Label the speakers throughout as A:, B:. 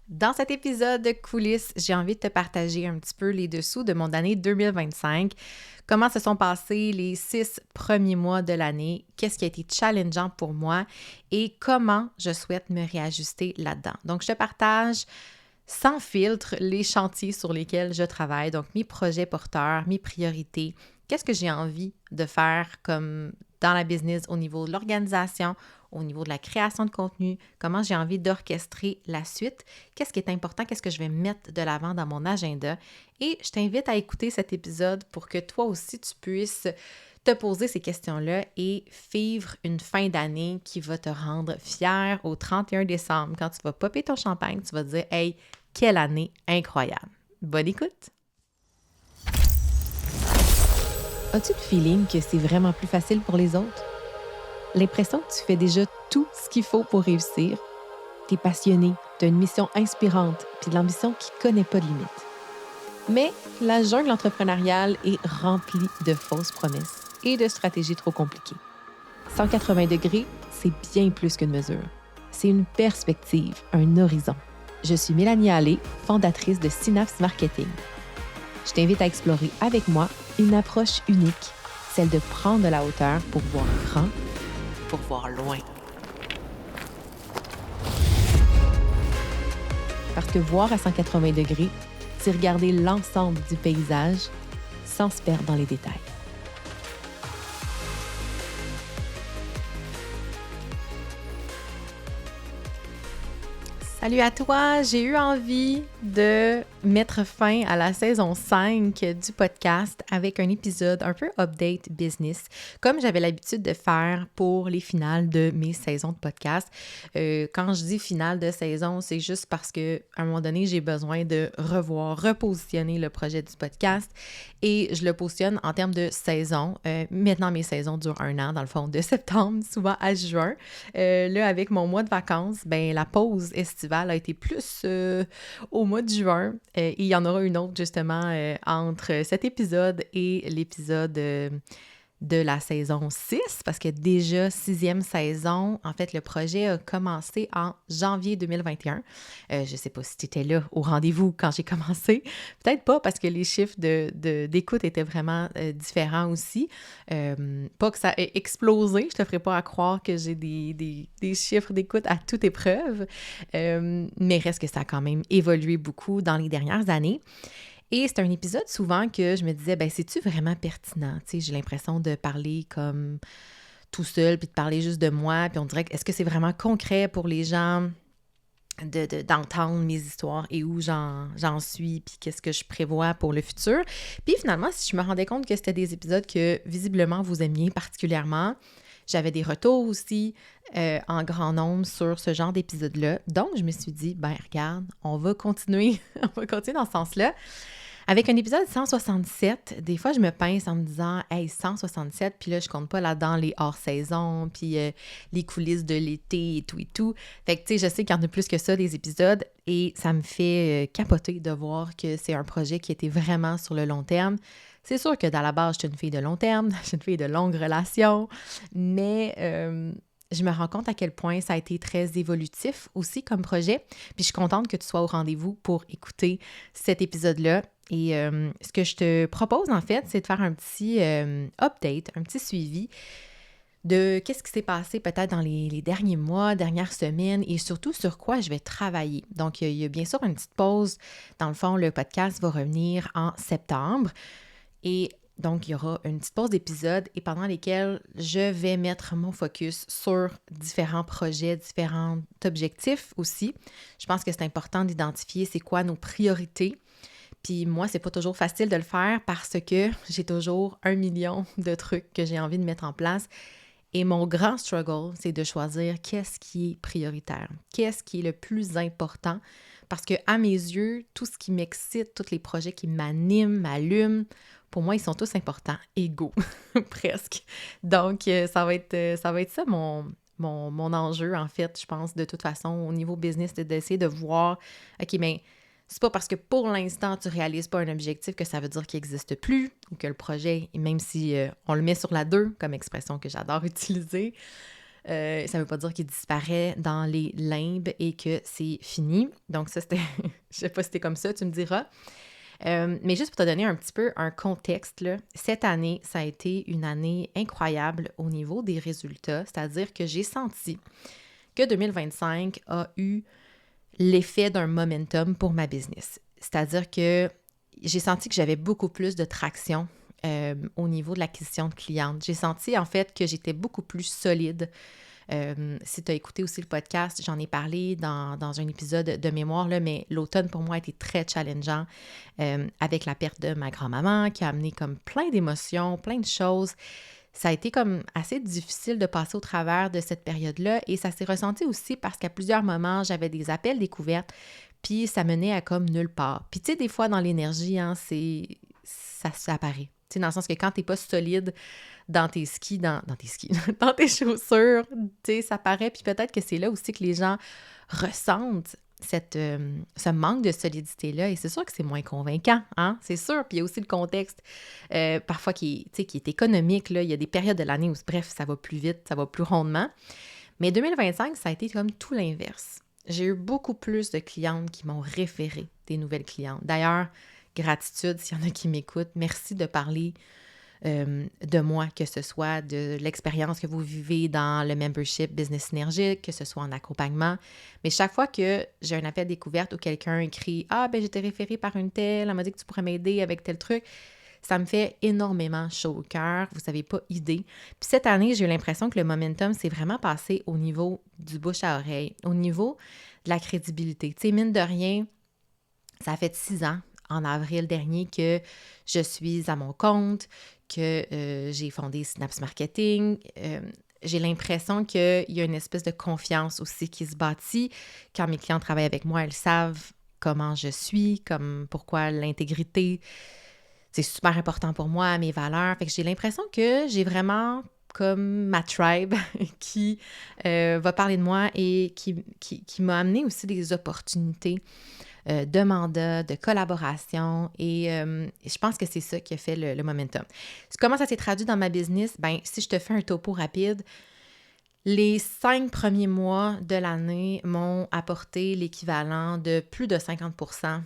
A: Dans cet épisode de coulisses, j'ai envie de te partager un petit peu les dessous de mon année 2025, comment se sont passés les 6 premiers mois de l'année, qu'est-ce qui a été challengeant pour moi et comment je souhaite me réajuster là-dedans. Donc, je te partage sans filtre les chantiers sur lesquels je travaille, donc mes projets porteurs, mes priorités, qu'est-ce que j'ai envie de faire comme dans la business au niveau de l'organisation, au niveau de la création de contenu, comment j'ai envie d'orchestrer la suite, qu'est-ce qui est important, qu'est-ce que je vais mettre de l'avant dans mon agenda. Et je t'invite à écouter cet épisode pour que toi aussi tu puisses te poser ces questions-là et vivre une fin d'année qui va te rendre fier au 31 décembre. Quand tu vas popper ton champagne, tu vas te dire « Hey, quelle année incroyable! » Bonne écoute! As-tu le feeling que c'est vraiment plus facile pour les autres? L'impression que tu fais déjà tout ce qu'il faut pour réussir? T'es passionné, t'as une mission inspirante puis de l'ambition qui connaît pas de limite. Mais la jungle entrepreneuriale est remplie de fausses promesses et de stratégies trop compliquées. 180 degrés, c'est bien plus qu'une mesure. C'est une perspective, un horizon. Je suis Mélanie Allé, fondatrice de Synapse Marketing. Je t'invite à explorer avec moi une approche unique, celle de prendre de la hauteur pour voir grand, pour voir loin. Parce que voir à 180 degrés, c'est regarder l'ensemble du paysage sans se perdre dans les détails. Salut à toi! J'ai eu envie de mettre fin à la saison 5 du podcast avec un épisode un peu update business, comme j'avais l'habitude de faire pour les finales de mes saisons de podcast. Quand je dis finale de saison, c'est juste parce qu'à un moment donné, j'ai besoin de repositionner le projet du podcast et je le positionne en termes de saison. Maintenant, mes saisons durent 1 an, dans le fond, de septembre, souvent à juin. Là, avec mon mois de vacances, la pause estivale a été plus au mois de juin. Et il y en aura une autre, justement, entre cet épisode et l'épisode de la saison 6, parce que déjà, 6e saison, en fait, le projet a commencé en janvier 2021. Je ne sais pas si tu étais là au rendez-vous quand j'ai commencé. Peut-être pas, parce que les chiffres d'écoute étaient vraiment différents aussi. Pas que ça ait explosé, je te ferai pas à croire que j'ai des chiffres d'écoute à toute épreuve, mais reste que ça a quand même évolué beaucoup dans les dernières années. Et c'est un épisode souvent que je me disais, c'est-tu vraiment pertinent? Tu sais, j'ai l'impression de parler comme tout seul, puis de parler juste de moi, puis on dirait, est-ce que c'est vraiment concret pour les gens d'entendre mes histoires et où j'en suis, puis qu'est-ce que je prévois pour le futur? Puis finalement, si je me rendais compte que c'était des épisodes que visiblement vous aimiez particulièrement, j'avais des retours aussi en grand nombre sur ce genre d'épisode-là. Donc, je me suis dit, regarde, on va continuer, on va continuer dans ce sens-là. Avec un épisode 167, des fois, je me pince en me disant « Hey, 167! » Puis là, je compte pas là-dedans les hors-saison, puis les coulisses de l'été et tout et tout. Fait que, tu sais, je sais qu'il y en a plus que ça, des épisodes, et ça me fait capoter de voir que c'est un projet qui était vraiment sur le long terme. C'est sûr que dans la base, je suis une fille de long terme, je suis une fille de longue relation, mais je me rends compte à quel point ça a été très évolutif aussi comme projet. Puis je suis contente que tu sois au rendez-vous pour écouter cet épisode-là. Et ce que je te propose, en fait, c'est de faire un petit update, un petit suivi de qu'est-ce qui s'est passé peut-être dans les derniers mois, dernières semaines et surtout sur quoi je vais travailler. Donc, il y a bien sûr une petite pause. Dans le fond, le podcast va revenir en septembre et donc, il y aura une petite pause d'épisodes et pendant lesquels je vais mettre mon focus sur différents projets, différents objectifs aussi. Je pense que c'est important d'identifier c'est quoi nos priorités. Puis moi, c'est pas toujours facile de le faire parce que j'ai toujours 1 million de trucs que j'ai envie de mettre en place. Et mon grand struggle, c'est de choisir qu'est-ce qui est prioritaire, qu'est-ce qui est le plus important. Parce que à mes yeux, tout ce qui m'excite, tous les projets qui m'animent, m'allument, pour moi, ils sont tous importants, égaux, presque. Donc, ça va être ça mon enjeu, en fait, je pense, de toute façon, au niveau business, d'essayer de voir, OK, mais c'est pas parce que pour l'instant, tu réalises pas un objectif que ça veut dire qu'il n'existe plus ou que le projet, même si on le met sur la 2 comme expression que j'adore utiliser, Ça veut pas dire qu'il disparaît dans les limbes et que c'est fini. Donc ça, c'était... Je sais pas si c'était comme ça, tu me diras. Mais juste pour te donner un petit peu un contexte, là, cette année, ça a été une année incroyable au niveau des résultats, c'est-à-dire que j'ai senti que 2025 a eu l'effet d'un momentum pour ma business. C'est-à-dire que j'ai senti que j'avais beaucoup plus de traction au niveau de l'acquisition de clientes. J'ai senti en fait que j'étais beaucoup plus solide. Si tu as écouté aussi le podcast, j'en ai parlé dans un épisode de mémoire, là, mais l'automne pour moi a été très challengeant avec la perte de ma grand-maman qui a amené comme plein d'émotions, plein de choses. Ça a été comme assez difficile de passer au travers de cette période-là et ça s'est ressenti aussi parce qu'à plusieurs moments, j'avais des appels découvertes puis ça menait à comme nulle part. Puis tu sais, des fois dans l'énergie, hein, ça apparaît. Tu sais, dans le sens que quand t'es pas solide dans tes skis, dans tes chaussures, tu sais, ça paraît. Puis peut-être que c'est là aussi que les gens ressentent ce manque de solidité-là. Et c'est sûr que c'est moins convaincant, hein? C'est sûr. Puis il y a aussi le contexte, parfois qui est économique, là. Il y a des périodes de l'année où, bref, ça va plus vite, ça va plus rondement. Mais 2025, ça a été comme tout l'inverse. J'ai eu beaucoup plus de clientes qui m'ont référé des nouvelles clientes. D'ailleurs, gratitude s'il y en a qui m'écoutent. Merci de parler de moi, que ce soit de l'expérience que vous vivez dans le membership Business Synergique, que ce soit en accompagnement. Mais chaque fois que j'ai un appel découverte ou quelqu'un écrit « Ah, ben j'étais référée par une telle, elle m'a dit que tu pourrais m'aider avec tel truc », ça me fait énormément chaud au cœur. Vous n'avez pas idée. Puis cette année, j'ai eu l'impression que le momentum s'est vraiment passé au niveau du bouche à oreille, au niveau de la crédibilité. Tu sais, mine de rien, ça fait 6 ans, en avril dernier, que je suis à mon compte, que j'ai fondé Synapse Marketing. J'ai l'impression qu'il y a une espèce de confiance aussi qui se bâtit. Quand mes clients travaillent avec moi, elles savent comment je suis, pourquoi l'intégrité, c'est super important pour moi, mes valeurs. Fait que j'ai l'impression que j'ai vraiment comme ma tribe qui va parler de moi et qui m'a amené aussi des opportunités de mandat, de collaboration et je pense que c'est ça qui a fait le momentum. Comment ça s'est traduit dans ma business? Ben, si je te fais un topo rapide, les 5 premiers mois de l'année m'ont apporté l'équivalent de plus de 50%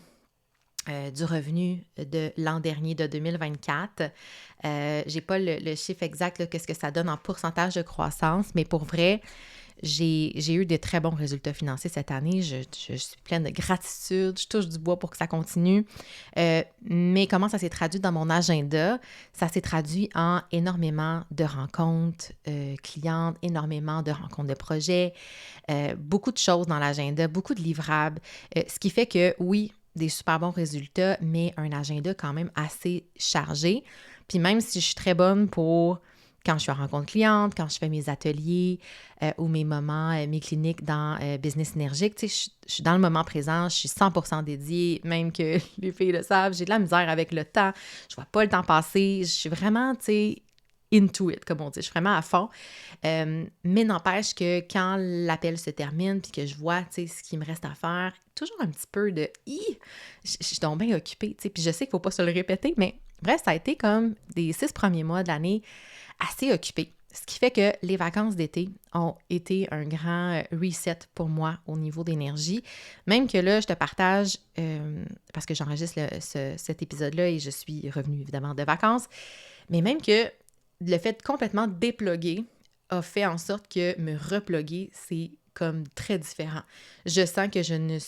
A: du revenu de l'an dernier, de 2024. J'ai pas le chiffre exact, là, qu'est-ce que ça donne en pourcentage de croissance, mais pour vrai, j'ai eu de très bons résultats financiers cette année. Je suis pleine de gratitude. Je touche du bois pour que ça continue. Mais comment ça s'est traduit dans mon agenda? Ça s'est traduit en énormément de rencontres clientes, énormément de rencontres de projets, beaucoup de choses dans l'agenda, beaucoup de livrables. Ce qui fait que, oui, des super bons résultats, mais un agenda quand même assez chargé. Puis même si je suis très bonne pour quand je suis en rencontre cliente, quand je fais mes ateliers ou mes moments, mes cliniques dans Business Synergique, tu sais, je suis dans le moment présent, je suis 100% dédiée, même que les filles le savent, j'ai de la misère avec le temps, je vois pas le temps passer, je suis vraiment, tu sais, into it, comme on dit, je suis vraiment à fond. Mais n'empêche que quand l'appel se termine puis que je vois, tu sais, ce qu'il me reste à faire, toujours un petit peu de « je suis donc bien occupée », tu sais, puis je sais qu'il faut pas se le répéter, mais bref, ça a été comme des 6 premiers mois de l'année assez occupée. Ce qui fait que les vacances d'été ont été un grand reset pour moi au niveau d'énergie. Même que là, je te partage, parce que j'enregistre cet épisode-là et je suis revenue évidemment de vacances, mais même que le fait de complètement dépluguer a fait en sorte que me repluguer, c'est comme très différent. Je sens que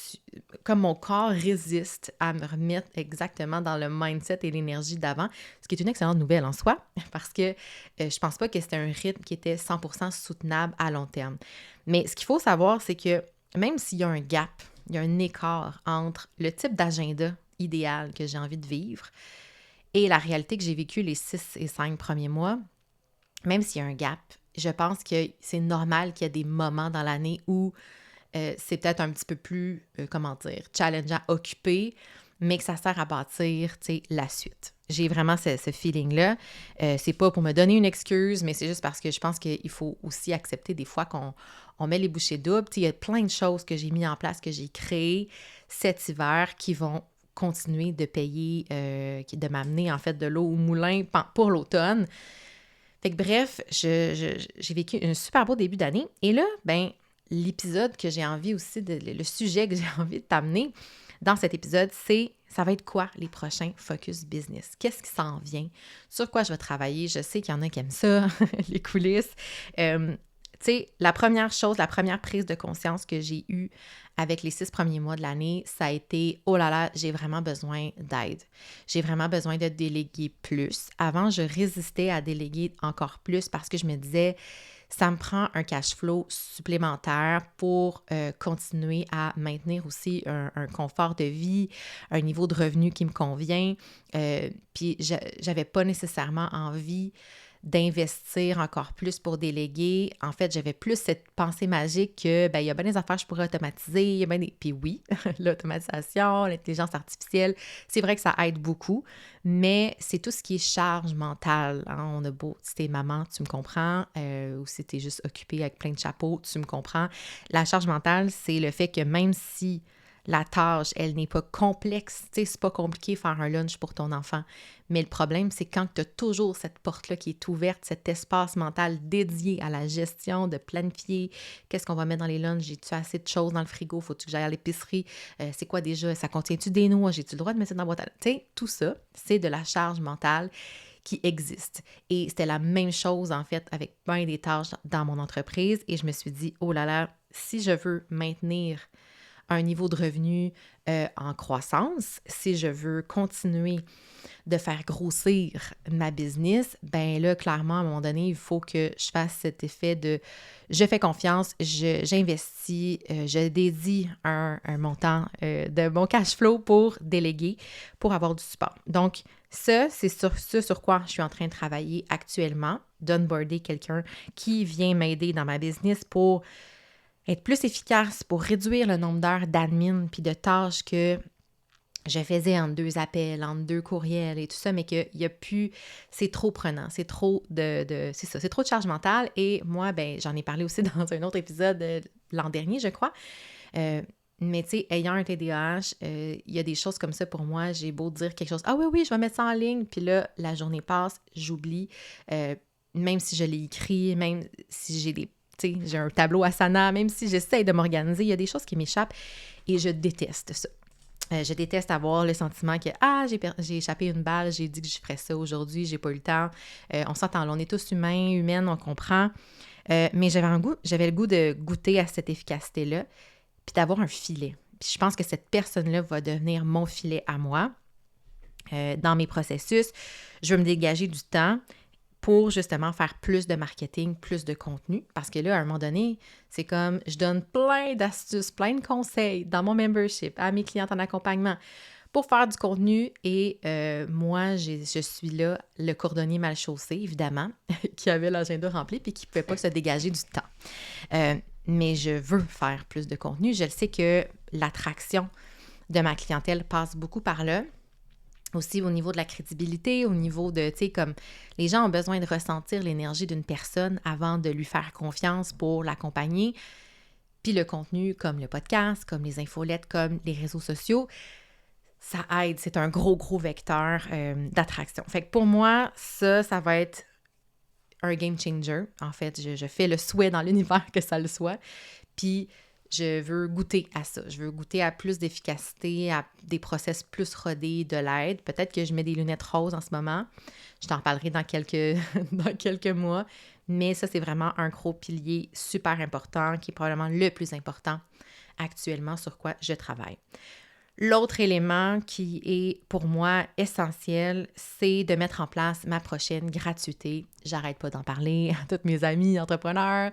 A: comme mon corps résiste à me remettre exactement dans le mindset et l'énergie d'avant, ce qui est une excellente nouvelle en soi, parce que je pense pas que c'était un rythme qui était 100% soutenable à long terme. Mais ce qu'il faut savoir, c'est que même s'il y a un gap, il y a un écart entre le type d'agenda idéal que j'ai envie de vivre et la réalité que j'ai vécue les 6 et 5 premiers mois, même s'il y a un gap, je pense que c'est normal qu'il y ait des moments dans l'année où c'est peut-être un petit peu plus, challengeant, occupé, mais que ça sert à bâtir, tu sais, la suite. J'ai vraiment ce feeling-là. C'est pas pour me donner une excuse, mais c'est juste parce que je pense qu'il faut aussi accepter des fois qu'on met les bouchées doubles. Tu sais, il y a plein de choses que j'ai mis en place, que j'ai créées cet hiver qui vont continuer de payer, de m'amener en fait de l'eau au moulin pour l'automne. Fait que bref, j'ai vécu un super beau début d'année. Et là, ben l'épisode que j'ai envie aussi, le sujet que j'ai envie de t'amener dans cet épisode, ça va être quoi les prochains focus business? Qu'est-ce qui s'en vient? Sur quoi je vais travailler? Je sais qu'il y en a qui aiment ça, les coulisses. Tu sais, la première prise de conscience que j'ai eue avec les 6 premiers mois de l'année, ça a été « Oh là là, j'ai vraiment besoin d'aide. J'ai vraiment besoin de déléguer plus. » Avant, je résistais à déléguer encore plus parce que je me disais « Ça me prend un cash flow supplémentaire pour continuer à maintenir aussi un confort de vie, un niveau de revenu qui me convient. » Puis, j'avais pas nécessairement envie d'investir encore plus pour déléguer. En fait, j'avais plus cette pensée magique que, ben il y a bien des affaires que je pourrais automatiser, il y a bien des... Puis oui, l'automatisation, l'intelligence artificielle, c'est vrai que ça aide beaucoup, mais c'est tout ce qui est charge mentale. Hein? On a beau, si t'es maman, tu me comprends, ou si t'es juste occupée avec plein de chapeaux, tu me comprends. La charge mentale, c'est le fait que même si la tâche, elle n'est pas complexe. Tu sais, c'est pas compliqué faire un lunch pour ton enfant. Mais le problème, c'est quand tu as toujours cette porte-là qui est ouverte, cet espace mental dédié à la gestion, de planifier qu'est-ce qu'on va mettre dans les lunchs, j'ai-tu assez de choses dans le frigo, faut-tu que j'aille à l'épicerie, c'est quoi déjà, ça contient-tu des noix, j'ai-tu le droit de mettre ça dans la boîte à... Tu sais, tout ça, c'est de la charge mentale qui existe. Et c'était la même chose, en fait, avec plein des tâches dans mon entreprise. Et je me suis dit, oh là là, si je veux maintenir un niveau de revenu en croissance, si je veux continuer de faire grossir ma business, ben là, clairement, à un moment donné, il faut que je fasse cet effet de je fais confiance, j'investis, je dédie un montant de mon cash flow pour déléguer, pour avoir du support. Donc, ça, c'est sur quoi je suis en train de travailler actuellement, d'onboarder quelqu'un qui vient m'aider dans ma business pour être plus efficace, pour réduire le nombre d'heures d'admin puis de tâches que je faisais entre 2 appels, entre 2 courriels et tout ça, mais qu'il y a plus, c'est trop prenant, c'est trop c'est ça, c'est trop de charge mentale. Et moi, ben j'en ai parlé aussi dans un autre épisode l'an dernier, je crois. Mais tu sais, ayant un TDAH, il y a des choses comme ça pour moi. J'ai beau dire quelque chose, ah oui, je vais mettre ça en ligne, puis là, la journée passe, j'oublie, même si je l'ai écrit, même si j'ai un tableau Asana, même si j'essaie de m'organiser, il y a des choses qui m'échappent et je déteste ça. Je déteste avoir le sentiment que j'ai échappé une balle, j'ai dit que je ferais ça aujourd'hui, j'ai pas eu le temps. On s'entend, là, on est tous humaines, on comprend. Mais j'avais le goût de goûter à cette efficacité-là, puis d'avoir un filet. Puis je pense que cette personne-là va devenir mon filet à moi. Dans mes processus, je veux me dégager du temps pour justement faire plus de marketing, plus de contenu. Parce que là, à un moment donné, c'est comme je donne plein d'astuces, plein de conseils dans mon membership, à mes clientes en accompagnement pour faire du contenu. Et moi, je suis là, le cordonnier mal chaussé, évidemment, qui avait l'agenda rempli puis qui ne pouvait pas se dégager du temps. Mais je veux faire plus de contenu. Je le sais que l'attraction de ma clientèle passe beaucoup par là. Aussi au niveau de la crédibilité, au niveau de, tu sais, comme les gens ont besoin de ressentir l'énergie d'une personne avant de lui faire confiance pour l'accompagner. Puis le contenu, comme le podcast, comme les infolettes, comme les réseaux sociaux, ça aide. C'est un gros vecteur d'attraction. Fait que pour moi, ça va être un game changer. En fait, je fais le souhait dans l'univers que ça le soit. Puis je veux goûter à ça. Je veux goûter à plus d'efficacité, à des process plus rodés, de l'aide. Peut-être que je mets des lunettes roses en ce moment. Je t'en parlerai dans quelques mois. Mais ça, c'est vraiment un gros pilier super important, qui est probablement le plus important actuellement sur quoi je travaille. L'autre élément qui est pour moi essentiel, c'est de mettre en place ma prochaine gratuité. J'arrête pas d'en parler à tous mes amis entrepreneurs.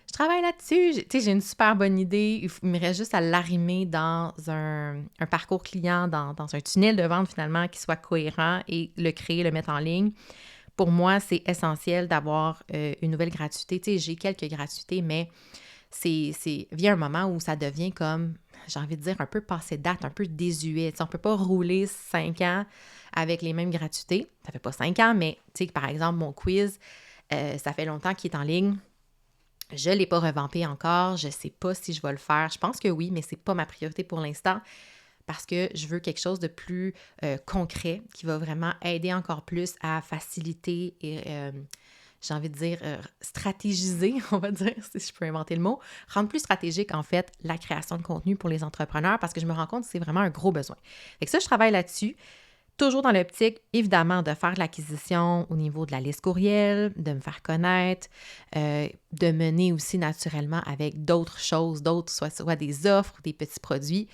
A: Je travaille là-dessus. J'ai une super bonne idée. Il me reste juste à l'arrimer dans un parcours client, dans un tunnel de vente finalement qui soit cohérent et le créer, le mettre en ligne. Pour moi, c'est essentiel d'avoir une nouvelle gratuité. J'ai quelques gratuités, mais c'est vient un moment où ça devient comme, j'ai envie de dire, un peu passé date, un peu désuet. On ne peut pas rouler 5 ans avec les mêmes gratuités. Ça fait pas 5 ans, mais par exemple, mon quiz, ça fait longtemps qu'il est en ligne. Je ne l'ai pas revampé encore. Je ne sais pas si je vais le faire. Je pense que oui, mais ce n'est pas ma priorité pour l'instant parce que je veux quelque chose de plus concret qui va vraiment aider encore plus à faciliter et j'ai envie de dire, stratégiser, on va dire, si je peux inventer le mot, rendre plus stratégique, en fait, la création de contenu pour les entrepreneurs parce que je me rends compte que c'est vraiment un gros besoin. Fait que ça, je travaille là-dessus. Toujours dans l'optique, évidemment, de faire de l'acquisition au niveau de la liste courriel, de me faire connaître, de mener aussi naturellement avec d'autres choses, soit des offres, des petits produits.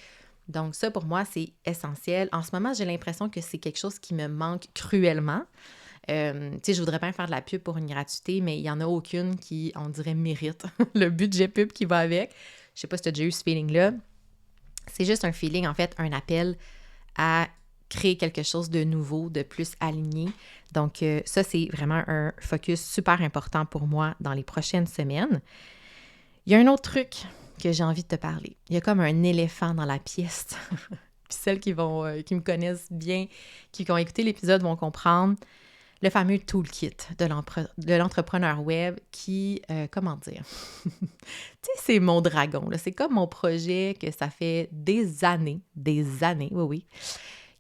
A: Donc ça, pour moi, c'est essentiel. En ce moment, j'ai l'impression que c'est quelque chose qui me manque cruellement. Tu sais, je voudrais pas faire de la pub pour une gratuité, mais il n'y en a aucune qui, on dirait, mérite le budget pub qui va avec. Je sais pas si tu as déjà eu ce feeling-là. C'est juste un feeling, en fait, un appel à créer quelque chose de nouveau, de plus aligné. Donc, ça, c'est vraiment un focus super important pour moi dans les prochaines semaines. Il y a un autre truc que j'ai envie de te parler. Il y a comme un éléphant dans la pièce. Puis celles qui me connaissent bien, qui ont écouté l'épisode vont comprendre. Le fameux toolkit de l'entrepreneur web qui, comment dire, tu sais, c'est mon dragon, là. C'est comme mon projet que ça fait des années, oui,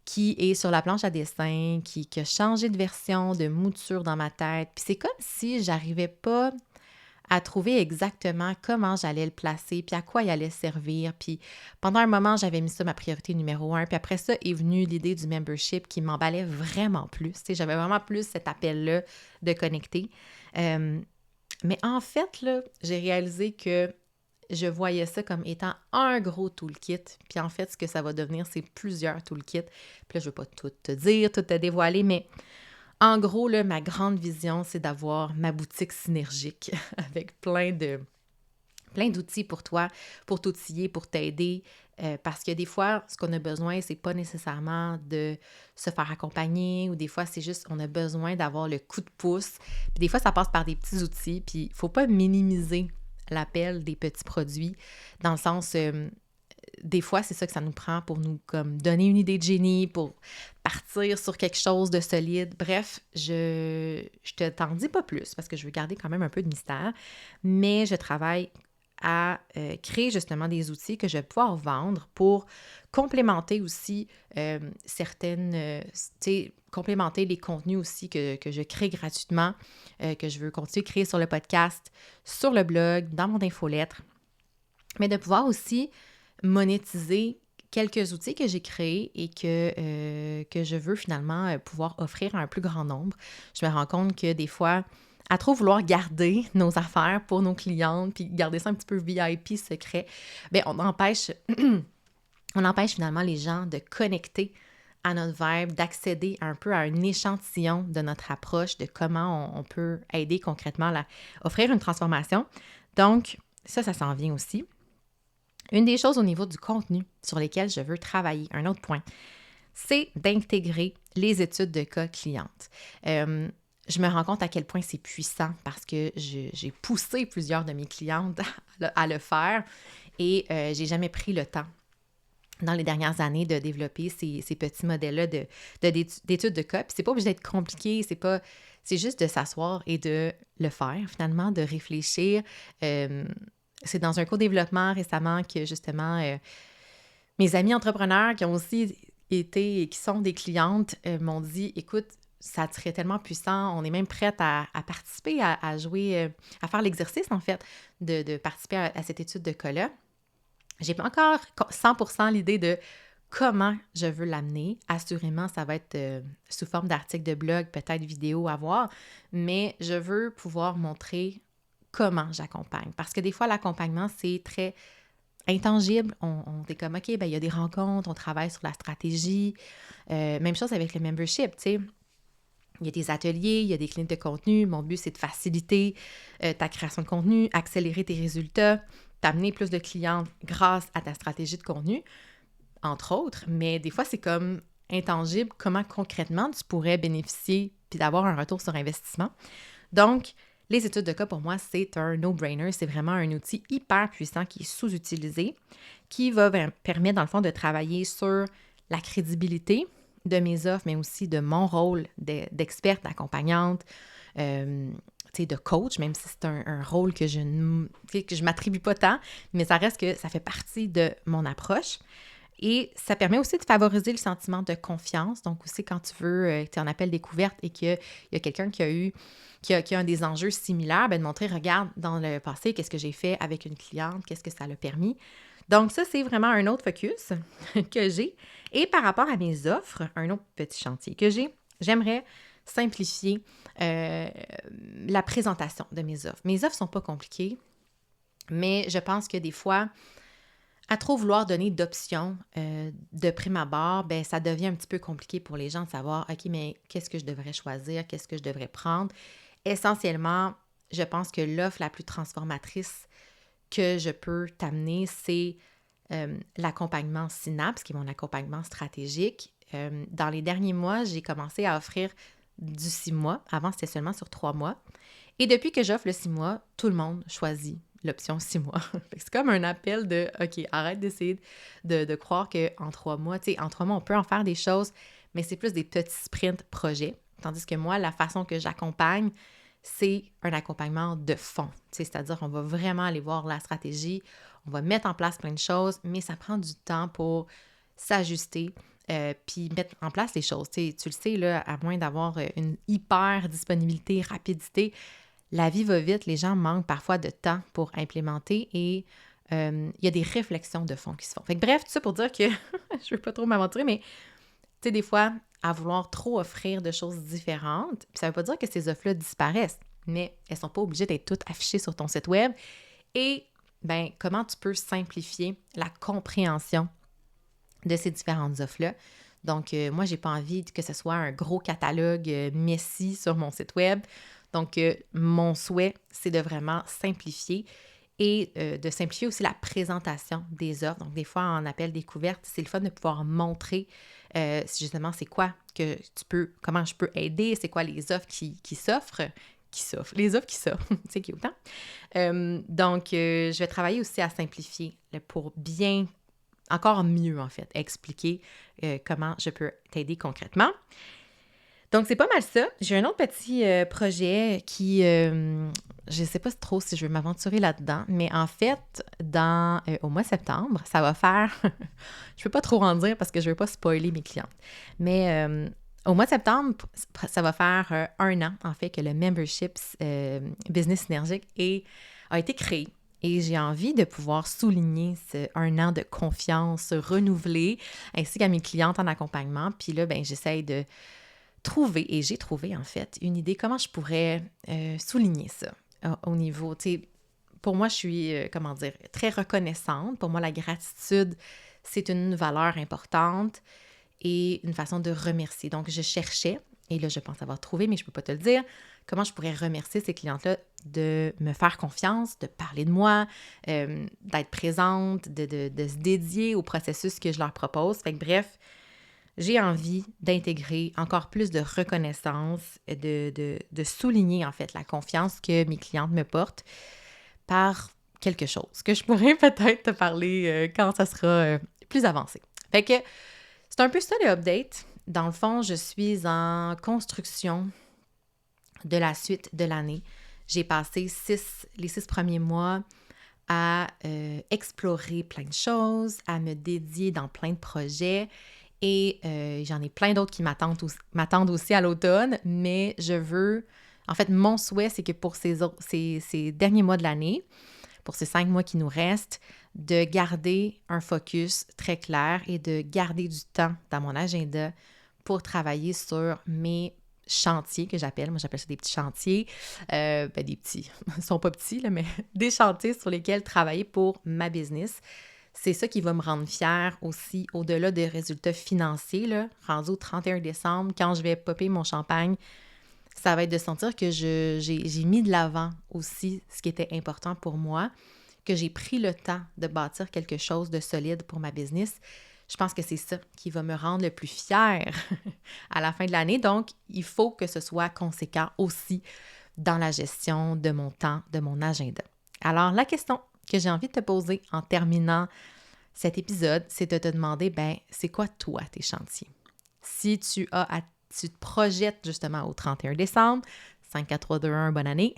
A: qui est sur la planche à dessin, qui a changé de version, de mouture dans ma tête. Puis c'est comme si j'arrivais pas à trouver exactement comment j'allais le placer, puis à quoi il allait servir. Puis pendant un moment, j'avais mis ça ma priorité numéro 1. Puis après ça est venue l'idée du membership qui m'emballait vraiment plus. Tu sais, j'avais vraiment plus cet appel-là de connecter. Mais en fait, là, j'ai réalisé que je voyais ça comme étant un gros toolkit. Puis en fait, ce que ça va devenir, c'est plusieurs toolkits. Puis là, je ne veux pas tout te dire, tout te dévoiler, mais en gros, là, ma grande vision, c'est d'avoir ma boutique synergique avec plein d'outils pour toi, pour t'outiller, pour t'aider. Parce que des fois, ce qu'on a besoin, c'est pas nécessairement de se faire accompagner ou des fois, c'est juste on a besoin d'avoir le coup de pouce. Puis des fois, ça passe par des petits outils. Puis il faut pas minimiser l'appel des petits produits dans le sens... des fois, c'est ça que ça nous prend pour nous comme donner une idée de génie, pour partir sur quelque chose de solide. Bref, je t'en dis pas plus parce que je veux garder quand même un peu de mystère, mais je travaille à créer justement des outils que je vais pouvoir vendre pour complémenter aussi complémenter les contenus aussi que je crée gratuitement, que je veux continuer de créer sur le podcast, sur le blog, dans mon infolettre, mais de pouvoir aussi monétiser quelques outils que j'ai créés et que je veux finalement pouvoir offrir à un plus grand nombre. Je me rends compte que des fois, à trop vouloir garder nos affaires pour nos clientes, puis garder ça un petit peu VIP, secret, bien, on empêche finalement les gens de connecter à notre vibe, d'accéder un peu à un échantillon de notre approche, de comment on peut aider concrètement à offrir une transformation. Donc, ça s'en vient aussi. Une des choses au niveau du contenu sur lesquelles je veux travailler, un autre point, c'est d'intégrer les études de cas clientes. Je me rends compte à quel point c'est puissant parce que j'ai poussé plusieurs de mes clientes à le faire et j'ai jamais pris le temps dans les dernières années de développer ces petits modèles-là d'études de cas. Puis c'est pas obligé d'être compliqué, c'est juste de s'asseoir et de le faire finalement, de réfléchir. C'est dans un co-développement récemment que justement mes amis entrepreneurs qui ont aussi été et qui sont des clientes m'ont dit, écoute, ça serait tellement puissant, on est même prête à participer, à jouer, à faire l'exercice en fait, de participer à cette étude de cas-là. J'ai pas encore 100% l'idée de comment je veux l'amener. Assurément, ça va être sous forme d'articles de blog, peut-être vidéo à voir, mais je veux pouvoir montrer comment j'accompagne. Parce que des fois, l'accompagnement, c'est très intangible. On est comme, OK, ben il y a des rencontres, on travaille sur la stratégie. Même chose avec le membership, tu sais. Il y a des ateliers, il y a des cliniques de contenu. Mon but, c'est de faciliter ta création de contenu, accélérer tes résultats, t'amener plus de clients grâce à ta stratégie de contenu, entre autres. Mais des fois, c'est comme intangible. Comment concrètement tu pourrais bénéficier puis d'avoir un retour sur investissement. Donc, les études de cas, pour moi, c'est un no-brainer. C'est vraiment un outil hyper puissant qui est sous-utilisé, qui va permettre, dans le fond, de travailler sur la crédibilité de mes offres, mais aussi de mon rôle d'experte, d'accompagnante, de coach, même si c'est un rôle que je ne m'attribue pas tant, mais ça reste que ça fait partie de mon approche. Et ça permet aussi de favoriser le sentiment de confiance. Donc aussi, quand tu veux, tu es en appel découverte et qu'il y a quelqu'un qui a des enjeux similaires, de montrer, regarde, dans le passé, qu'est-ce que j'ai fait avec une cliente, qu'est-ce que ça l'a permis. Donc ça, c'est vraiment un autre focus que j'ai. Et par rapport à mes offres, un autre petit chantier que j'ai, j'aimerais simplifier la présentation de mes offres. Mes offres ne sont pas compliquées, mais je pense que des fois, à trop vouloir donner d'options de prime abord, ben ça devient un petit peu compliqué pour les gens de savoir, OK, mais qu'est-ce que je devrais choisir, qu'est-ce que je devrais prendre. Essentiellement, je pense que l'offre la plus transformatrice que je peux t'amener, c'est l'accompagnement Synapse, qui est mon accompagnement stratégique. Dans les derniers mois, j'ai commencé à offrir du 6 mois. Avant, c'était seulement sur 3 mois. Et depuis que j'offre le 6 mois, tout le monde choisit l'option 6 mois. C'est comme un appel de « OK, arrête d'essayer de croire qu'en 3 mois, tu sais, en 3 mois, on peut en faire des choses, mais c'est plus des petits sprints projets. » Tandis que moi, la façon que j'accompagne, c'est un accompagnement de fond. C'est-à-dire, on va vraiment aller voir la stratégie, on va mettre en place plein de choses, mais ça prend du temps pour s'ajuster, puis mettre en place les choses. Tu le sais, là, à moins d'avoir une hyper disponibilité, rapidité, la vie va vite, les gens manquent parfois de temps pour implémenter et il y a des réflexions de fond qui se font. Fait que bref, tout ça pour dire que je veux pas trop m'aventurer, mais tu sais, des fois, à vouloir trop offrir de choses différentes, puis ça veut pas dire que ces offres-là disparaissent, mais elles sont pas obligées d'être toutes affichées sur ton site web. Et ben comment tu peux simplifier la compréhension de ces différentes offres-là. Donc, moi, j'ai pas envie que ce soit un gros catalogue messy sur mon site web. Donc, mon souhait, c'est de vraiment simplifier et de simplifier aussi la présentation des offres. Donc, des fois, en appel découverte, c'est le fun de pouvoir montrer justement c'est quoi que tu peux, comment je peux aider, c'est quoi les offres qui s'offrent, les offres qui s'offrent, c'est cute, hein? Donc, je vais travailler aussi à simplifier pour bien, encore mieux en fait, expliquer comment je peux t'aider concrètement. Donc, c'est pas mal ça. J'ai un autre petit projet qui, je sais pas trop si je veux m'aventurer là-dedans, mais en fait, au mois de septembre, ça va faire, je peux pas trop en dire parce que je veux pas spoiler mes clientes, mais au mois de septembre, ça va faire 1 an, en fait, que le membership Business Synergique a été créé. Et j'ai envie de pouvoir souligner ce 1 an de confiance renouvelée, ainsi qu'à mes clientes en accompagnement. Puis là, ben j'essaye de trouver, et j'ai trouvé en fait, une idée comment je pourrais souligner ça au niveau, tu sais, pour moi, je suis, très reconnaissante. Pour moi, la gratitude, c'est une valeur importante et une façon de remercier. Donc, je cherchais, et là, je pense avoir trouvé, mais je ne peux pas te le dire, comment je pourrais remercier ces clientes-là de me faire confiance, de parler de moi, d'être présente, de se dédier au processus que je leur propose. Fait que bref, j'ai envie d'intégrer encore plus de reconnaissance, de souligner en fait la confiance que mes clientes me portent par quelque chose que je pourrais peut-être te parler quand ça sera plus avancé. Fait que c'est un peu ça le update. Dans le fond, je suis en construction de la suite de l'année. J'ai passé les 6 premiers mois à explorer plein de choses, à me dédier dans plein de projets. Et j'en ai plein d'autres qui m'attendent aussi à l'automne, mais je veux... En fait, mon souhait, c'est que pour ces derniers mois de l'année, pour ces 5 mois qui nous restent, de garder un focus très clair et de garder du temps dans mon agenda pour travailler sur mes chantiers que j'appelle. Moi, j'appelle ça des petits chantiers. Des petits, ils ne sont pas petits, là, mais des chantiers sur lesquels travailler pour ma business. C'est ça qui va me rendre fière aussi, au-delà des résultats financiers, là, rendu au 31 décembre, quand je vais popper mon champagne, ça va être de sentir que j'ai mis de l'avant aussi ce qui était important pour moi, que j'ai pris le temps de bâtir quelque chose de solide pour ma business. Je pense que c'est ça qui va me rendre le plus fière à la fin de l'année. Donc, il faut que ce soit conséquent aussi dans la gestion de mon temps, de mon agenda. Alors, la question que j'ai envie de te poser en terminant cet épisode, c'est de te demander, ben, c'est quoi toi tes chantiers? Si tu te projettes justement au 31 décembre, 5, 4, 3, 2, 1, bonne année,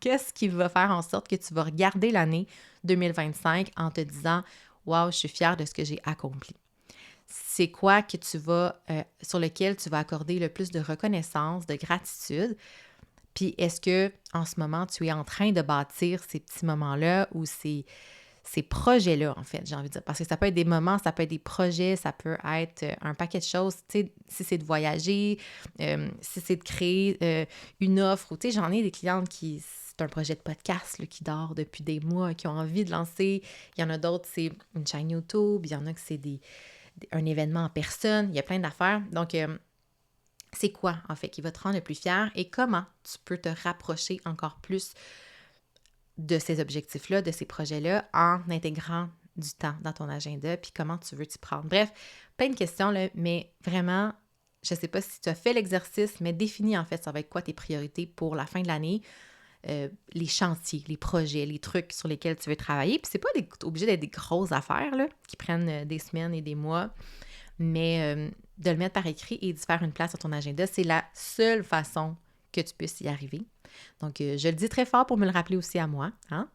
A: qu'est-ce qui va faire en sorte que tu vas regarder l'année 2025 en te disant « Wow, je suis fière de ce que j'ai accompli ». c'est quoi que sur lequel tu vas accorder le plus de reconnaissance, de gratitude. Puis est-ce que en ce moment, tu es en train de bâtir ces petits moments-là ou ces projets-là, en fait, j'ai envie de dire. Parce que ça peut être des moments, ça peut être des projets, ça peut être un paquet de choses. Tu sais, si c'est de voyager, si c'est de créer une offre, ou tu sais, j'en ai des clientes c'est un projet de podcast là, qui dort depuis des mois, qui ont envie de lancer. Il y en a d'autres, c'est une chaîne YouTube. Il y en a que c'est un événement en personne. Il y a plein d'affaires. Donc, c'est quoi, en fait, qui va te rendre le plus fier et comment tu peux te rapprocher encore plus de ces objectifs-là, de ces projets-là, en intégrant du temps dans ton agenda, puis comment tu veux t'y prendre. Bref, plein de questions, là, mais vraiment, je ne sais pas si tu as fait l'exercice, mais définis, en fait, ça va être quoi tes priorités pour la fin de l'année, les chantiers, les projets, les trucs sur lesquels tu veux travailler. Puis c'est pas obligé d'être des grosses affaires, là, qui prennent des semaines et des mois, mais de le mettre par écrit et d'y faire une place sur ton agenda, c'est la seule façon que tu puisses y arriver. Donc, je le dis très fort pour me le rappeler aussi à moi. Hein?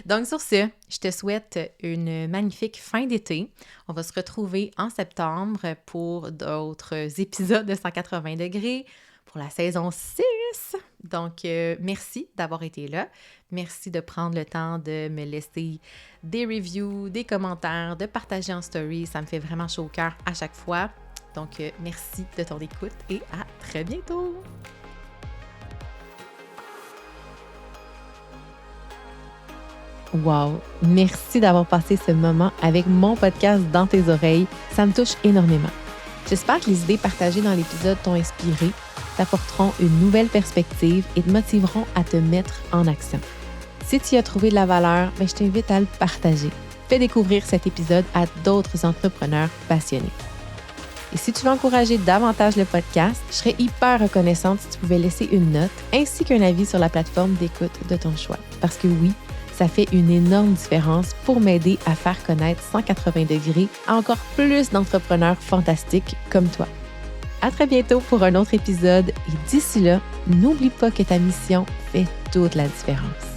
A: Donc, sur ce, je te souhaite une magnifique fin d'été. On va se retrouver en septembre pour d'autres épisodes de 180 degrés pour la saison 6. Donc, merci d'avoir été là. Merci de prendre le temps de me laisser des reviews, des commentaires, de partager en story. Ça me fait vraiment chaud au cœur à chaque fois. Donc, merci de ton écoute et à très bientôt! Wow! Merci d'avoir passé ce moment avec mon podcast dans tes oreilles. Ça me touche énormément. J'espère que les idées partagées dans l'épisode t'ont inspiré, t'apporteront une nouvelle perspective et te motiveront à te mettre en action. Si tu y as trouvé de la valeur, je t'invite à le partager. Fais découvrir cet épisode à d'autres entrepreneurs passionnés. Et si tu veux encourager davantage le podcast, je serais hyper reconnaissante si tu pouvais laisser une note ainsi qu'un avis sur la plateforme d'écoute de ton choix. Parce que oui, ça fait une énorme différence pour m'aider à faire connaître 180 degrés à encore plus d'entrepreneurs fantastiques comme toi. À très bientôt pour un autre épisode et d'ici là, n'oublie pas que ta mission fait toute la différence.